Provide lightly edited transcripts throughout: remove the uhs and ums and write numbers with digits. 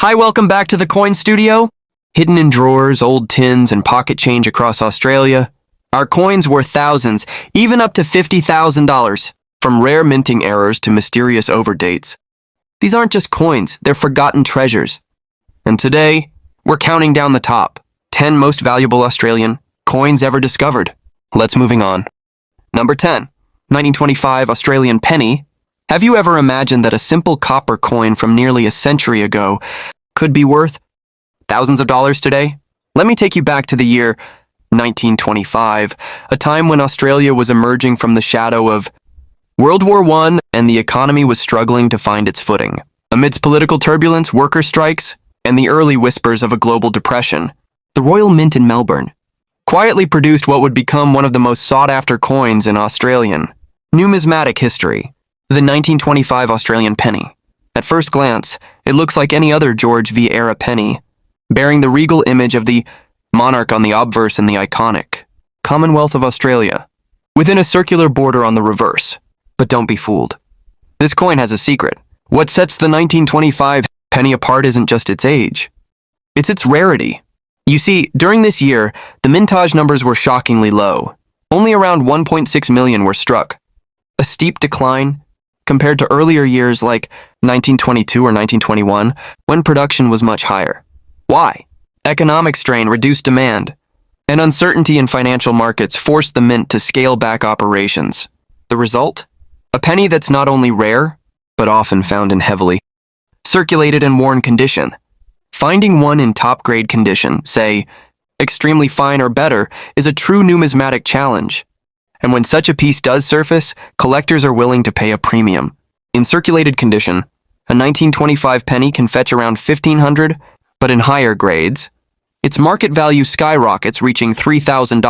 Hi, welcome back to the Coin Studio. Hidden in drawers, old tins, and pocket change across Australia, our coins worth thousands, even up to $50,000, from rare minting errors to mysterious overdates. These aren't just coins, they're forgotten treasures. And today, we're counting down the top 10 most valuable Australian coins ever discovered. Let's moving on. Number 10, 1925 Australian penny. Have you ever imagined that a simple copper coin from nearly a century ago could be worth thousands of dollars today? Let me take you back to the year 1925, a time when Australia was emerging from the shadow of World War I and the economy was struggling to find its footing. Amidst political turbulence, worker strikes, and the early whispers of a global depression, the Royal Mint in Melbourne quietly produced what would become one of the most sought-after coins in Australian numismatic history, the 1925 Australian penny. At first glance, it looks like any other George V. era penny, bearing the regal image of the monarch on the obverse and the iconic Commonwealth of Australia, within a circular border on the reverse. But don't be fooled. This coin has a secret. What sets the 1925 penny apart isn't just its age. It's its rarity. You see, during this year, the mintage numbers were shockingly low. Only around 1.6 million were struck. A steep decline compared to earlier years like 1922 or 1921, when production was much higher. Why? Economic strain reduced demand, and uncertainty in financial markets forced the mint to scale back operations. The result? A penny that's not only rare, but often found in heavily circulated and worn condition. Finding one in top-grade condition, say, extremely fine or better, is a true numismatic challenge. And when such a piece does surface, collectors are willing to pay a premium. In circulated condition, a 1925 penny can fetch around $1,500, but in higher grades, its market value skyrockets, reaching $3,000,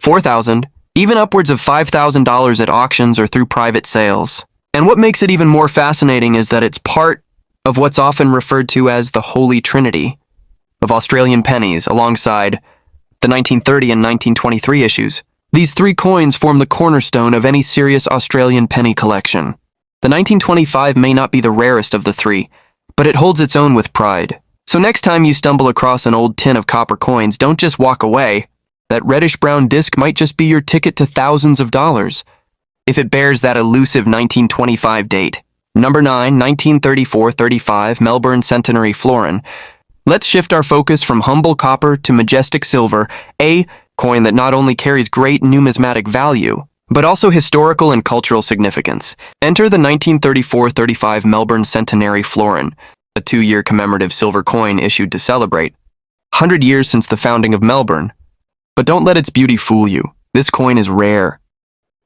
$4,000, even upwards of $5,000 at auctions or through private sales. And what makes it even more fascinating is that it's part of what's often referred to as the Holy Trinity of Australian pennies, alongside the 1930 and 1923 issues. These three coins form the cornerstone of any serious Australian penny collection. The 1925 may not be the rarest of the three, but it holds its own with pride. So next time you stumble across an old tin of copper coins, don't just walk away. That reddish-brown disc might just be your ticket to thousands of dollars, if it bears that elusive 1925 date. Number 9, 1934-35 Melbourne Centenary Florin. Let's shift our focus from humble copper to majestic silver, a coin that not only carries great numismatic value, but also historical and cultural significance. Enter the 1934-35 Melbourne Centenary Florin, a 2-year commemorative silver coin issued to celebrate 100 years since the founding of Melbourne. But don't let its beauty fool you. This coin is rare,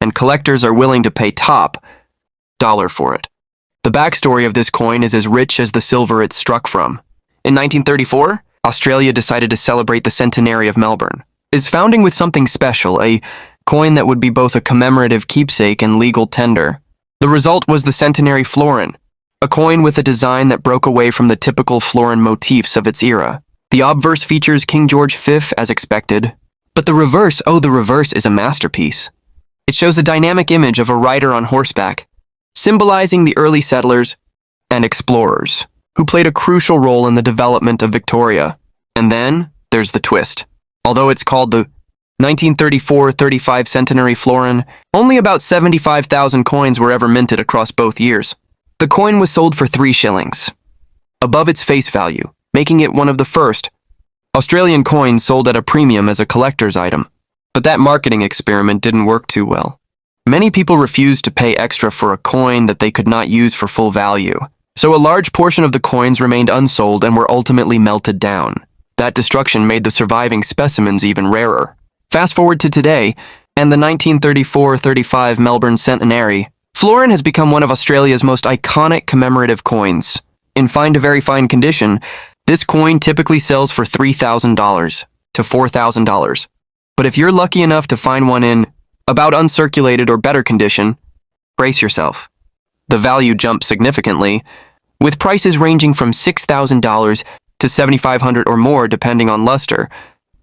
and collectors are willing to pay top dollar for it. The backstory of this coin is as rich as the silver it's struck from. In 1934, Australia decided to celebrate the centenary of Melbourne. Is founding with something special, a coin that would be both a commemorative keepsake and legal tender. The result was the Centenary Florin, a coin with a design that broke away from the typical Florin motifs of its era. The obverse features King George V as expected, but the reverse is a masterpiece. It shows a dynamic image of a rider on horseback, symbolizing the early settlers and explorers, who played a crucial role in the development of Victoria. And then, there's the twist. Although it's called the 1934-35 Centenary Florin, only about 75,000 coins were ever minted across both years. The coin was sold for 3 shillings, above its face value, making it one of the first Australian coins sold at a premium as a collector's item. But that marketing experiment didn't work too well. Many people refused to pay extra for a coin that they could not use for full value, so a large portion of the coins remained unsold and were ultimately melted down. That destruction made the surviving specimens even rarer. Fast forward to today, and the 1934-35 Melbourne Centenary Florin has become one of Australia's most iconic commemorative coins. In fine to very fine condition, this coin typically sells for $3,000 to $4,000. But if you're lucky enough to find one in about uncirculated or better condition, brace yourself. The value jumps significantly, with prices ranging from $6,000 to $7,500 or more depending on luster,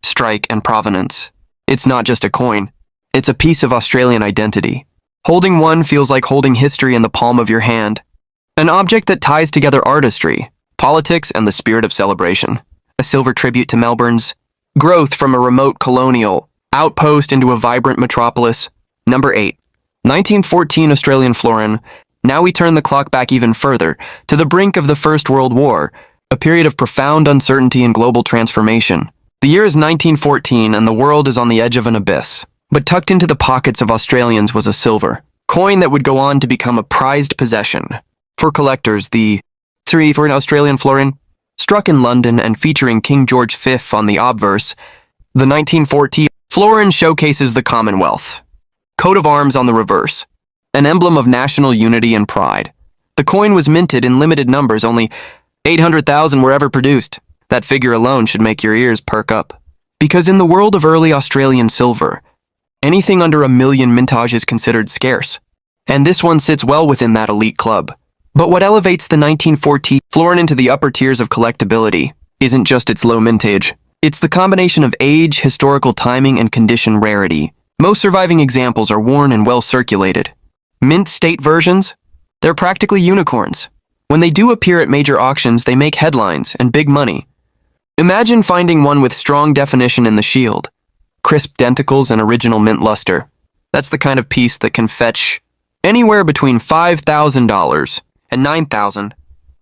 strike, and provenance. It's not just a coin, it's a piece of Australian identity. Holding one feels like holding history in the palm of your hand. An object that ties together artistry, politics and the spirit of celebration. A silver tribute to Melbourne's growth from a remote colonial outpost into a vibrant metropolis. Number 8. 1914 Australian Florin. Now we turn the clock back even further, to the brink of the First World War, a period of profound uncertainty and global transformation. The year is 1914 and the world is on the edge of an abyss. But tucked into the pockets of Australians was a silver coin that would go on to become a prized possession. For collectors, the 3 for an Australian Florin, struck in London and featuring King George V on the obverse, the 1914 Florin showcases the Commonwealth. Coat of arms on the reverse, an emblem of national unity and pride. The coin was minted in limited numbers, only 800,000 were ever produced. That figure alone should make your ears perk up. Because in the world of early Australian silver, anything under 1 million mintage is considered scarce. And this one sits well within that elite club. But what elevates the 1914 Florin into the upper tiers of collectability isn't just its low mintage. It's the combination of age, historical timing, and condition rarity. Most surviving examples are worn and well circulated. Mint state versions? They're practically unicorns. When they do appear at major auctions, they make headlines and big money. Imagine finding one with strong definition in the shield, crisp denticles, and original mint luster. That's the kind of piece that can fetch anywhere between $5,000 and $9,000,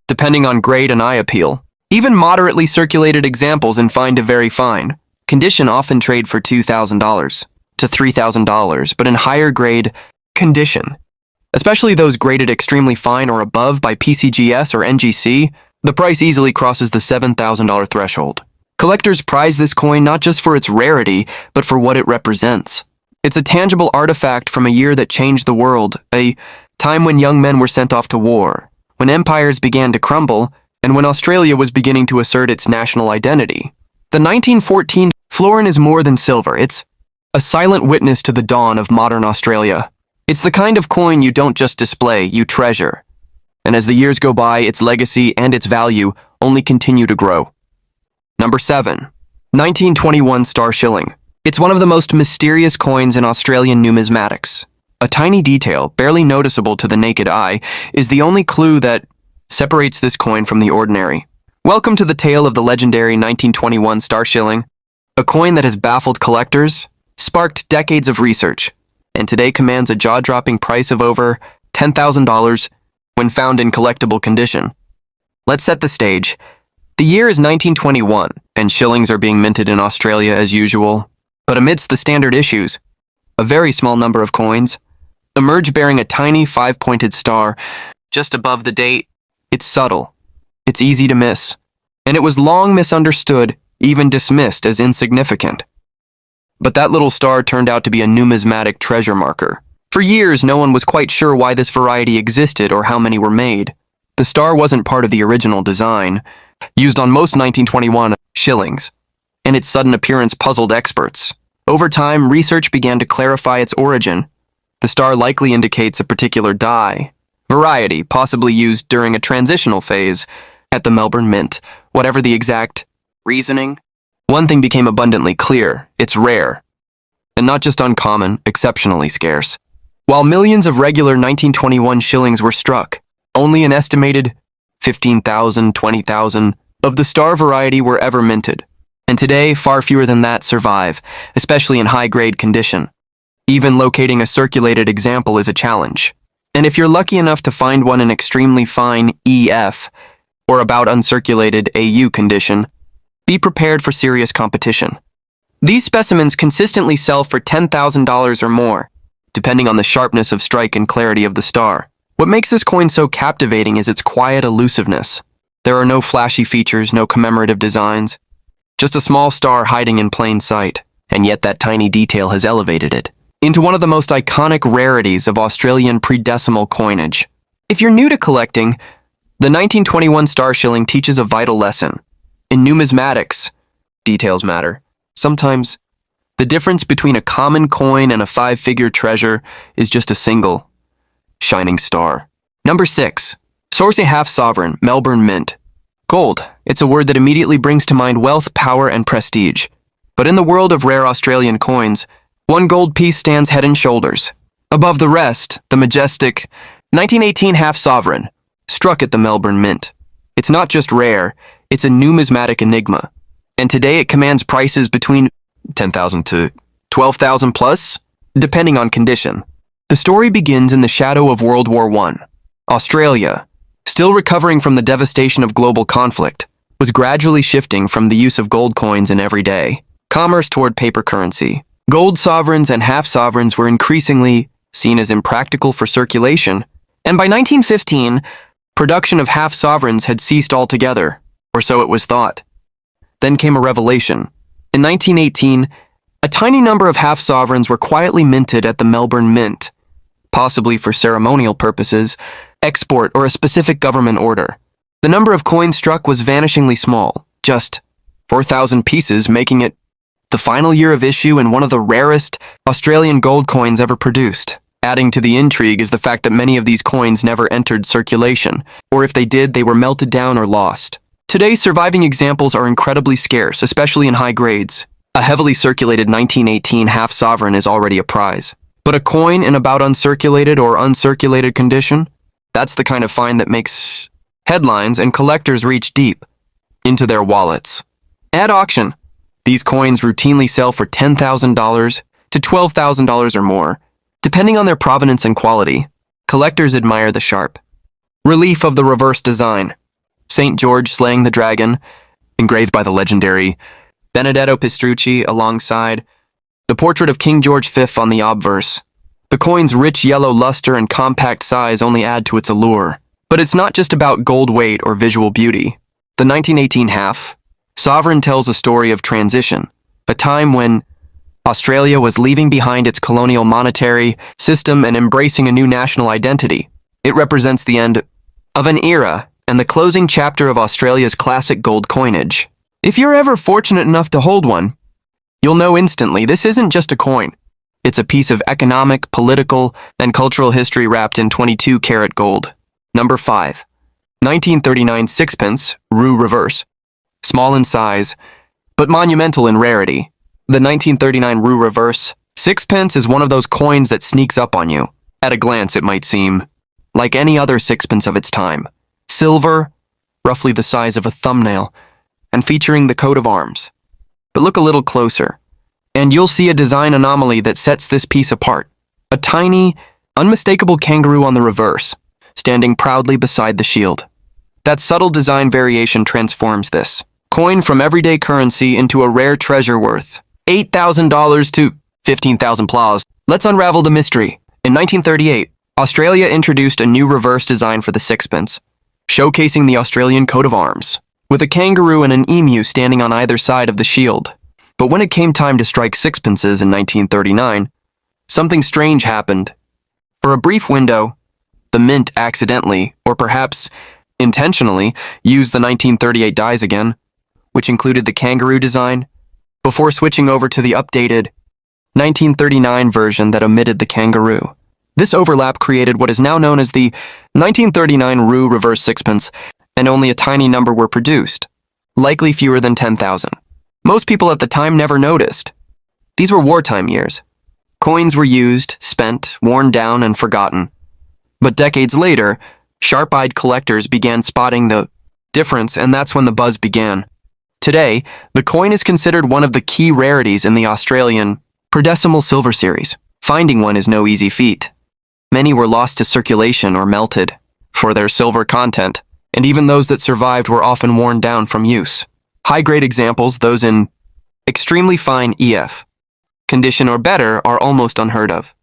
depending on grade and eye appeal. Even moderately circulated examples in fine to very fine condition often trade for $2,000 to $3,000, but in higher grade condition, especially those graded extremely fine or above by PCGS or NGC, the price easily crosses the $7,000 threshold. Collectors prize this coin not just for its rarity, but for what it represents. It's a tangible artifact from a year that changed the world, a time when young men were sent off to war, when empires began to crumble, and when Australia was beginning to assert its national identity. The 1914 Florin is more than silver. It's a silent witness to the dawn of modern Australia. It's the kind of coin you don't just display, you treasure. And as the years go by, its legacy and its value only continue to grow. Number 7. 1921 Star Shilling. It's one of the most mysterious coins in Australian numismatics. A tiny detail, barely noticeable to the naked eye, is the only clue that separates this coin from the ordinary. Welcome to the tale of the legendary 1921 Star Shilling, a coin that has baffled collectors, sparked decades of research, and today commands a jaw-dropping price of over $10,000 when found in collectible condition. Let's set the stage. The year is 1921, and shillings are being minted in Australia as usual. But amidst the standard issues, a very small number of coins emerge bearing a tiny 5-pointed star just above the date. It's subtle, it's easy to miss, and it was long misunderstood, even dismissed as insignificant. But that little star turned out to be a numismatic treasure marker. For years, no one was quite sure why this variety existed or how many were made. The star wasn't part of the original design, used on most 1921 shillings, and its sudden appearance puzzled experts. Over time, research began to clarify its origin. The star likely indicates a particular die, variety, possibly used during a transitional phase at the Melbourne Mint. Whatever the exact reasoning, one thing became abundantly clear: it's rare. And not just uncommon, exceptionally scarce. While millions of regular 1921 shillings were struck, only an estimated 15,000, 20,000 of the star variety were ever minted. And today, far fewer than that survive, especially in high-grade condition. Even locating a circulated example is a challenge. And if you're lucky enough to find one in extremely fine EF, or about uncirculated AU condition, be prepared for serious competition. These specimens consistently sell for $10,000 or more, depending on the sharpness of strike and clarity of the star. What makes this coin so captivating is its quiet elusiveness. There are no flashy features, no commemorative designs, just a small star hiding in plain sight, and yet that tiny detail has elevated it into one of the most iconic rarities of Australian pre-decimal coinage. If you're new to collecting, the 1921 Star Shilling teaches a vital lesson. In numismatics, details matter. Sometimes, the difference between a common coin and a 5-figure treasure is just a single, shining star. Number 6. Source half sovereign, Melbourne Mint. Gold. It's a word that immediately brings to mind wealth, power, and prestige. But in the world of rare Australian coins, one gold piece stands head and shoulders above the rest, the majestic 1918 half sovereign, struck at the Melbourne Mint. It's not just rare, it's a numismatic enigma. And today it commands prices between 10,000 to 12,000 plus, depending on condition. The story begins in the shadow of World War I. Australia, still recovering from the devastation of global conflict, was gradually shifting from the use of gold coins in everyday commerce toward paper currency. Gold sovereigns and half-sovereigns were increasingly seen as impractical for circulation, and by 1915, production of half-sovereigns had ceased altogether, or so it was thought. Then came a revelation. In 1918, a tiny number of half-sovereigns were quietly minted at the Melbourne Mint, possibly for ceremonial purposes, export, or a specific government order. The number of coins struck was vanishingly small, just 4,000 pieces, making it the final year of issue and one of the rarest Australian gold coins ever produced. Adding to the intrigue is the fact that many of these coins never entered circulation, or if they did, they were melted down or lost. Today, surviving examples are incredibly scarce, especially in high grades. A heavily circulated 1918 half-sovereign is already a prize. But a coin in about uncirculated or uncirculated condition? That's the kind of find that makes headlines and collectors reach deep into their wallets. At auction, these coins routinely sell for $10,000 to $12,000 or more, depending on their provenance and quality. Collectors admire the sharp relief of the reverse design. St. George slaying the dragon, engraved by the legendary Benedetto Pistrucci alongside the portrait of King George V on the obverse. The coin's rich yellow luster and compact size only add to its allure. But it's not just about gold weight or visual beauty. The 1918 half-sovereign tells a story of transition, a time when Australia was leaving behind its colonial monetary system and embracing a new national identity. It represents the end of an era and the closing chapter of Australia's classic gold coinage. If you're ever fortunate enough to hold one, you'll know instantly this isn't just a coin. It's a piece of economic, political, and cultural history wrapped in 22-karat gold. Number 5. 1939 sixpence, Rue Reverse. Small in size, but monumental in rarity. The 1939 Rue Reverse sixpence is one of those coins that sneaks up on you. At a glance, it might seem like any other sixpence of its time. Silver, roughly the size of a thumbnail, and featuring the coat of arms. But look a little closer, and you'll see a design anomaly that sets this piece apart. A tiny, unmistakable kangaroo on the reverse, standing proudly beside the shield. That subtle design variation transforms this coin from everyday currency into a rare treasure worth $8,000 to 15,000 plus. Let's unravel the mystery. In 1938, Australia introduced a new reverse design for the sixpence, showcasing the Australian coat of arms, with a kangaroo and an emu standing on either side of the shield. But when it came time to strike sixpences in 1939, something strange happened. For a brief window, the mint accidentally, or perhaps intentionally, used the 1938 dies again, which included the kangaroo design, before switching over to the updated 1939 version that omitted the kangaroo. This overlap created what is now known as the 1939 Rue Reverse sixpence, and only a tiny number were produced, likely fewer than 10,000. Most people at the time never noticed. These were wartime years. Coins were used, spent, worn down, and forgotten. But decades later, sharp-eyed collectors began spotting the difference, and that's when the buzz began. Today, the coin is considered one of the key rarities in the Australian per decimal silver series. Finding one is no easy feat. Many were lost to circulation or melted for their silver content, and even those that survived were often worn down from use. High-grade examples, those in extremely fine EF condition or better, are almost unheard of.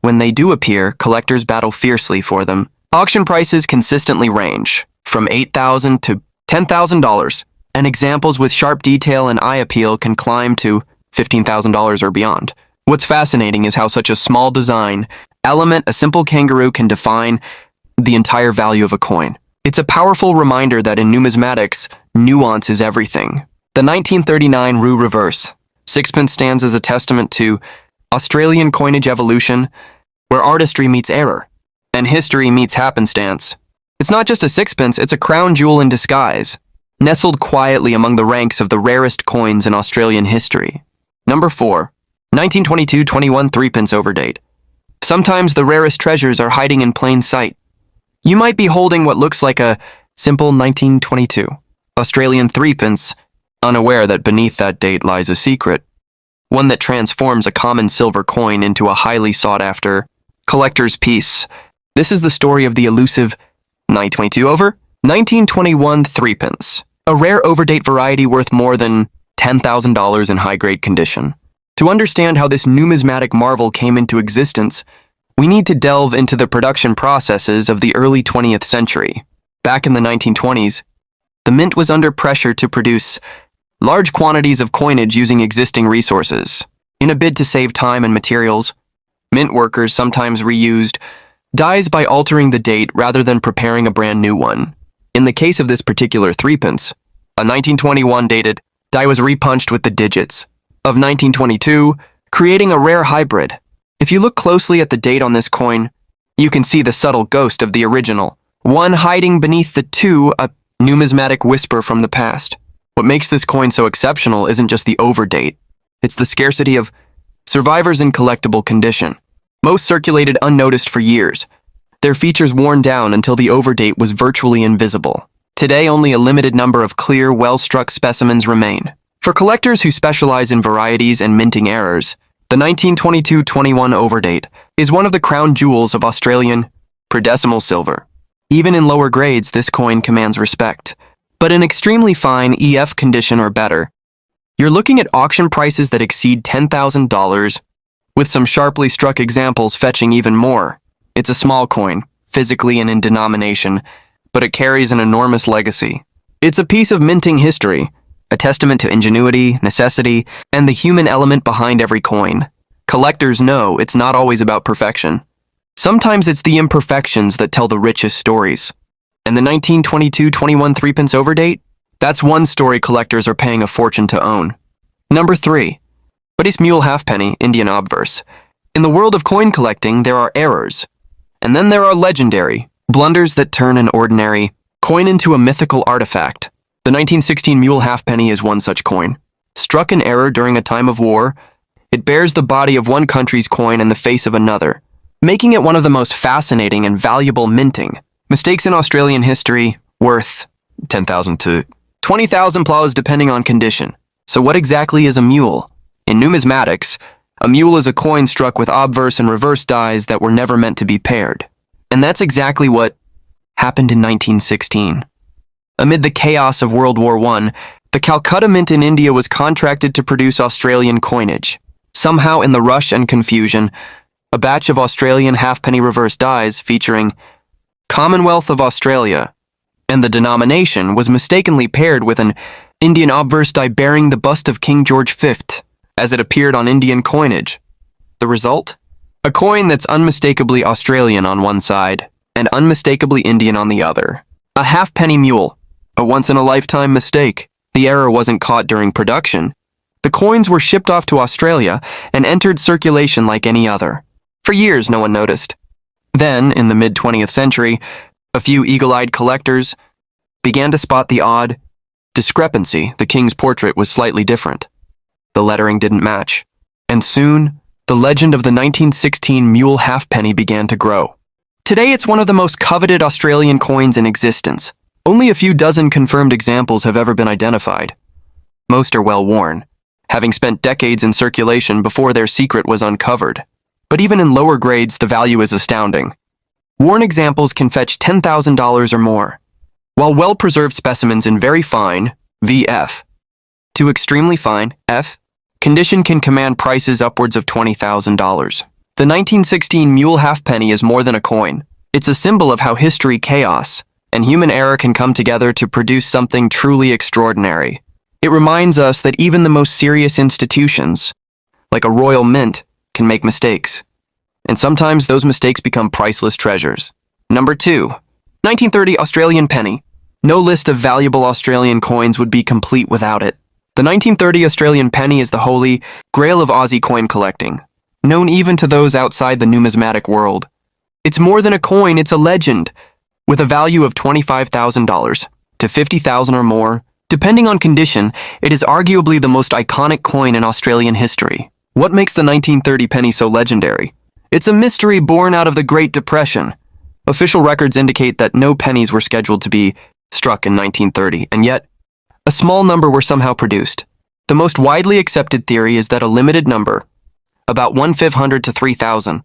When they do appear, collectors battle fiercely for them. Auction prices consistently range from $8,000 to $10,000, and examples with sharp detail and eye appeal can climb to $15,000 or beyond. What's fascinating is how such a small design element, a simple kangaroo, can define the entire value of a coin. It's a powerful reminder that in numismatics, nuance is everything. The 1939 Rue Reverse sixpence stands as a testament to Australian coinage evolution, where artistry meets error, and history meets happenstance. It's not just a sixpence, it's a crown jewel in disguise, nestled quietly among the ranks of the rarest coins in Australian history. Number 4. 1922 21 threepence Overdate. Sometimes the rarest treasures are hiding in plain sight. You might be holding what looks like a Simple 1922. Australian threepence, unaware that beneath that date lies a secret. One that transforms a common silver coin into a highly sought-after collector's piece. This is the story of the elusive 922 over 1921 threepence, a rare overdate variety worth more than $10,000 in high-grade condition. To understand how this numismatic marvel came into existence, we need to delve into the production processes of the early 20th century. Back in the 1920s, the mint was under pressure to produce large quantities of coinage using existing resources. In a bid to save time and materials, mint workers sometimes reused dies by altering the date rather than preparing a brand new one. In the case of this particular threepence, a 1921 dated die was repunched with the digits of 1922, creating a rare hybrid. If you look closely at the date on this coin, you can see the subtle ghost of the original, one hiding beneath the two, a numismatic whisper from the past. What makes this coin so exceptional isn't just the overdate, it's the scarcity of survivors in collectible condition. Most circulated unnoticed for years, their features worn down until the overdate was virtually invisible. Today, only a limited number of clear, well-struck specimens remain. For collectors who specialize in varieties and minting errors, the 1922-21 overdate is one of the crown jewels of Australian per-decimal silver. Even in lower grades, this coin commands respect. But in extremely fine EF condition or better, you're looking at auction prices that exceed $10,000, with some sharply struck examples fetching even more. It's a small coin, physically and in denomination, but it carries an enormous legacy. It's a piece of minting history, a testament to ingenuity, necessity, and the human element behind every coin. Collectors know it's not always about perfection. Sometimes it's the imperfections that tell the richest stories. And the 1922-21 threepence overdate? That's one story collectors are paying a fortune to own. Number 3. But it's Mule Halfpenny, Indian obverse. In the world of coin collecting, there are errors. And then there are legendary, blunders that turn an ordinary coin into a mythical artifact. The 1916 Mule Halfpenny is one such coin. Struck in error during a time of war, it bears the body of one country's coin and the face of another, making it one of the most fascinating and valuable minting. Mistakes in Australian history worth 10,000 to 20,000 plows depending on condition. So what exactly is a mule? In numismatics, a mule is a coin struck with obverse and reverse dies that were never meant to be paired. And that's exactly what happened in 1916. Amid the chaos of World War I, the Calcutta Mint in India was contracted to produce Australian coinage. Somehow in the rush and confusion, a batch of Australian halfpenny reverse dies featuring Commonwealth of Australia, and the denomination was mistakenly paired with an Indian obverse die bearing the bust of King George V, as it appeared on Indian coinage. The result? A coin that's unmistakably Australian on one side, and unmistakably Indian on the other. A halfpenny mule, a once-in-a-lifetime mistake. The error wasn't caught during production. The coins were shipped off to Australia and entered circulation like any other. For years, no one noticed. Then, in the mid-20th century, a few eagle-eyed collectors began to spot the odd discrepancy. The king's portrait was slightly different. The lettering didn't match. And soon, the legend of the 1916 Mule Halfpenny began to grow. Today, it's one of the most coveted Australian coins in existence. Only a few dozen confirmed examples have ever been identified. Most are well worn, having spent decades in circulation before their secret was uncovered. But even in lower grades, the value is astounding. Worn examples can fetch $10,000 or more, while well-preserved specimens in very fine VF to extremely fine F condition can command prices upwards of $20,000. The 1916 Mule Halfpenny is more than a coin. It's a symbol of how history, chaos, and human error can come together to produce something truly extraordinary. It reminds us that even the most serious institutions, like a royal mint, can make mistakes. And sometimes those mistakes become priceless treasures. Number 2. 1930 Australian penny. No list of valuable Australian coins would be complete without it. The 1930 Australian penny is the holy grail of Aussie coin collecting, known even to those outside the numismatic world. It's more than a coin, it's a legend, with a value of $25,000 to $50,000 or more. Depending on condition, it is arguably the most iconic coin in Australian history. What makes the 1930 penny so legendary? It's a mystery born out of the Great Depression. Official records indicate that no pennies were scheduled to be struck in 1930, and yet a small number were somehow produced. The most widely accepted theory is that a limited number, about 1/500 to 3,000,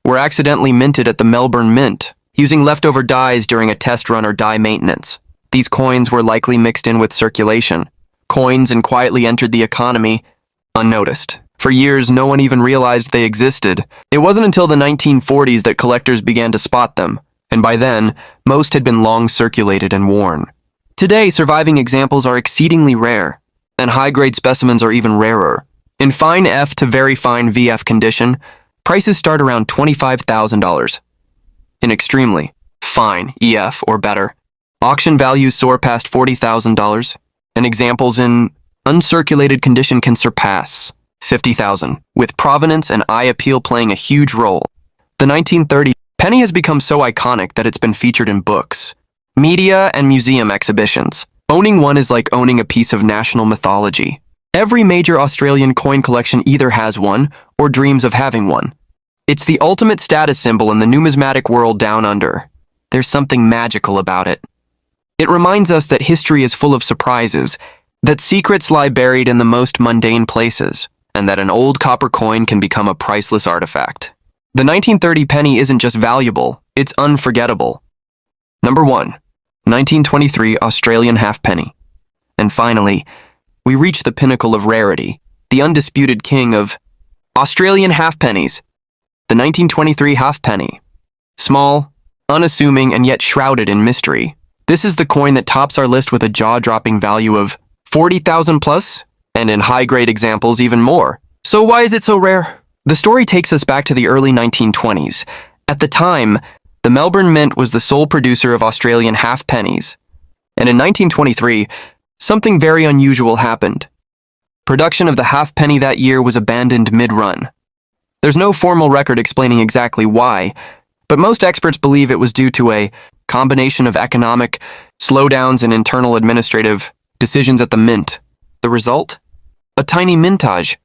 were accidentally minted at the Melbourne Mint, using leftover dies during a test run or die maintenance. These coins were likely mixed in with circulation, coins, and quietly entered the economy unnoticed. For years, no one even realized they existed. It wasn't until the 1940s that collectors began to spot them, and by then, most had been long circulated and worn. Today, surviving examples are exceedingly rare, and high-grade specimens are even rarer. In fine F to very fine VF condition, prices start around $25,000. In extremely fine EF or better, auction values soar past $40,000, and examples in uncirculated condition can surpass $50,000, with provenance and eye appeal playing a huge role. The 1930 penny has become so iconic that it's been featured in books, media, and museum exhibitions. Owning one is like owning a piece of national mythology. Every major Australian coin collection either has one or dreams of having one. It's the ultimate status symbol in the numismatic world down under. There's something magical about it. It reminds us that history is full of surprises, that secrets lie buried in the most mundane places, and that an old copper coin can become a priceless artifact. The 1930 penny isn't just valuable, it's unforgettable. Number 1. 1923 Australian Halfpenny. And finally, we reach the pinnacle of rarity, the undisputed king of Australian halfpennies, the 1923 halfpenny. Small, unassuming, and yet shrouded in mystery. This is the coin that tops our list with a jaw-dropping value of 40,000 plus, and in high-grade examples even more. So why is it so rare? The story takes us back to the early 1920s. At the time, the Melbourne Mint was the sole producer of Australian halfpennies. And in 1923, something very unusual happened. Production of the halfpenny that year was abandoned mid-run. There's no formal record explaining exactly why, but most experts believe it was due to a combination of economic slowdowns and internal administrative decisions at the mint. The result? A tiny mintage,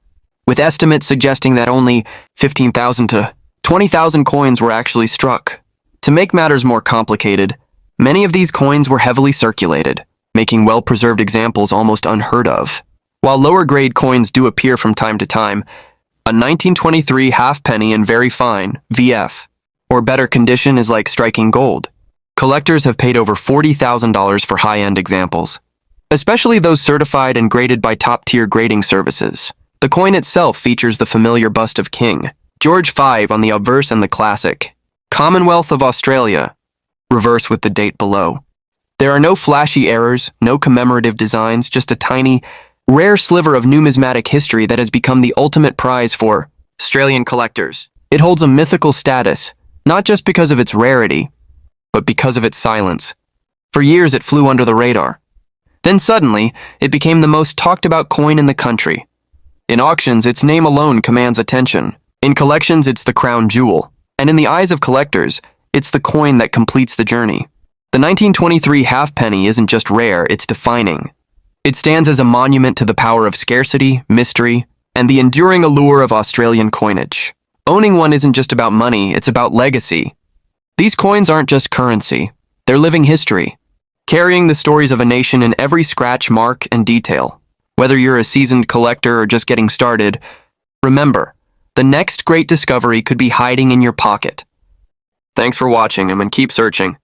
with estimates suggesting that only 15,000 to 20,000 coins were actually struck. To make matters more complicated, many of these coins were heavily circulated, making well-preserved examples almost unheard of. While lower-grade coins do appear from time to time, a 1923 halfpenny in very fine VF or better condition is like striking gold. Collectors have paid over $40,000 for high-end examples, especially those certified and graded by top-tier grading services. The coin itself features the familiar bust of King George V on the obverse and the classic Commonwealth of Australia reverse with the date below. There are no flashy errors, no commemorative designs, just a tiny, rare sliver of numismatic history that has become the ultimate prize for Australian collectors. It holds a mythical status, not just because of its rarity, but because of its silence. For years it flew under the radar. Then suddenly, it became the most talked about coin in the country. In auctions, its name alone commands attention. In collections, it's the crown jewel. And in the eyes of collectors, it's the coin that completes the journey. The 1923 halfpenny isn't just rare, it's defining. It stands as a monument to the power of scarcity, mystery, and the enduring allure of Australian coinage. Owning one isn't just about money, it's about legacy. These coins aren't just currency, they're living history, carrying the stories of a nation in every scratch, mark, and detail. Whether you're a seasoned collector or just getting started, remember, the next great discovery could be hiding in your pocket. Thanks for watching and keep searching.